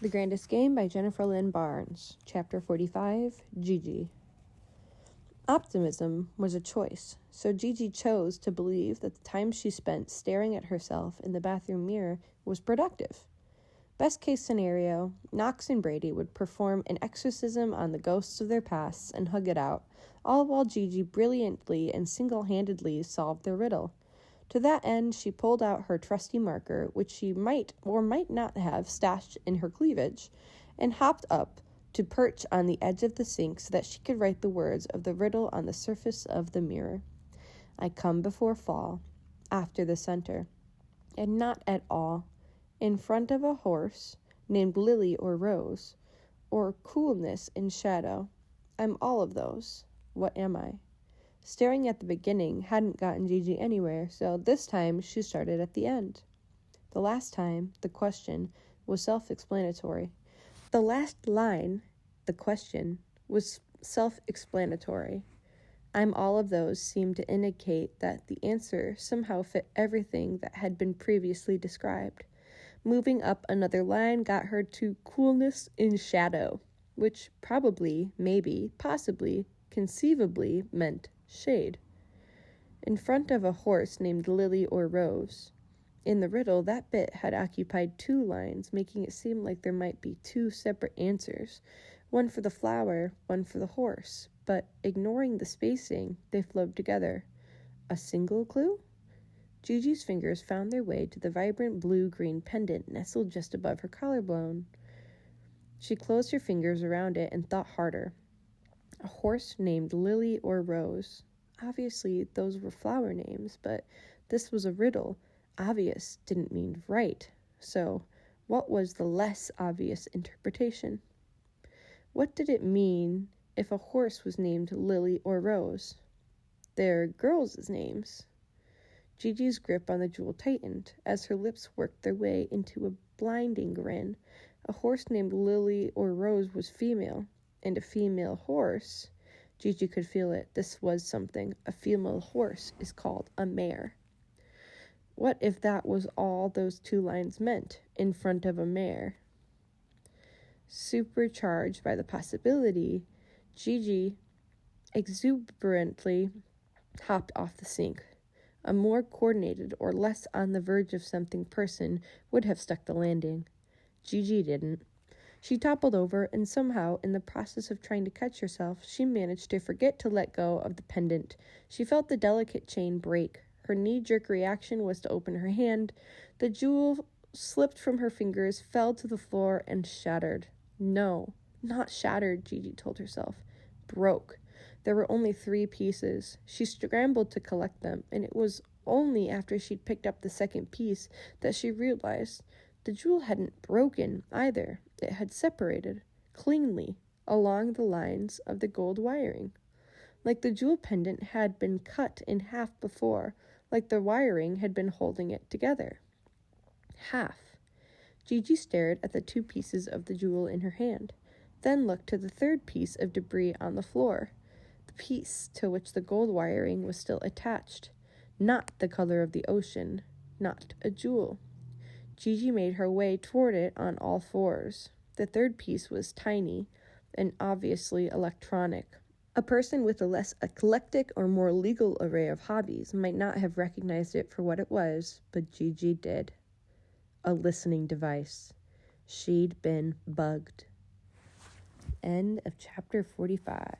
The Grandest Game by Jennifer Lynn Barnes. Chapter 45, Gigi. Optimism was a choice, so Gigi chose to believe that the time she spent staring at herself in the bathroom mirror was productive. Best case scenario, Knox and Brady would perform an exorcism on the ghosts of their pasts and hug it out, all while Gigi brilliantly and single-handedly solved their riddle. To that end, she pulled out her trusty marker, which she might or might not have stashed in her cleavage, and hopped up to perch on the edge of the sink so that she could write the words of the riddle on the surface of the mirror. I come before fall, after the center, and not at all, in front of a horse named Lily or Rose, or coolness in shadow. I'm all of those. What am I? Staring at the beginning hadn't gotten Gigi anywhere, so this time she started at the end. The last time, the question, was self-explanatory. The last line, the question, was self-explanatory. I'm all of those seemed to indicate that the answer somehow fit everything that had been previously described. Moving up another line got her to coolness in shadow, which probably, maybe, possibly, conceivably meant shade. In front of a horse named Lily or Rose. In the riddle, that bit had occupied 2 lines, making it seem like there might be 2 separate answers, one for the flower, one for the horse, but ignoring the spacing, they flowed together. A single clue? Gigi's fingers found their way to the vibrant blue-green pendant nestled just above her collarbone. She closed her fingers around it and thought harder. A horse named Lily or Rose. Obviously, those were flower names, but this was a riddle. Obvious didn't mean right. So, what was the less obvious interpretation? What did it mean if a horse was named Lily or Rose? They're girls' names. Gigi's grip on the jewel tightened as her lips worked their way into a blinding grin. A horse named Lily or Rose was female. And a female horse, Gigi could feel it. This was something. A female horse is called a mare. What if that was all those 2 lines meant, in front of a mare? Supercharged by the possibility, Gigi exuberantly hopped off the sink. A more coordinated or less on the verge of something person would have stuck the landing. Gigi didn't. She toppled over, and somehow, in the process of trying to catch herself, she managed to forget to let go of the pendant. She felt the delicate chain break. Her knee-jerk reaction was to open her hand. The jewel slipped from her fingers, fell to the floor, and shattered. No, not shattered, Gigi told herself. Broke. There were only 3 pieces. She scrambled to collect them, and it was only after she'd picked up the second piece that she realized the jewel hadn't broken either. It had separated, cleanly, along the lines of the gold wiring. Like the jewel pendant had been cut in half before, like the wiring had been holding it together. Half. Gigi stared at the 2 pieces of the jewel in her hand, then looked to the 3rd piece of debris on the floor, the piece to which the gold wiring was still attached. Not the color of the ocean, not a jewel. Gigi made her way toward it on all 4s. The 3rd piece was tiny and obviously electronic. A person with a less eclectic or more legal array of hobbies might not have recognized it for what it was, but Gigi did. A listening device. She'd been bugged. End of chapter 45.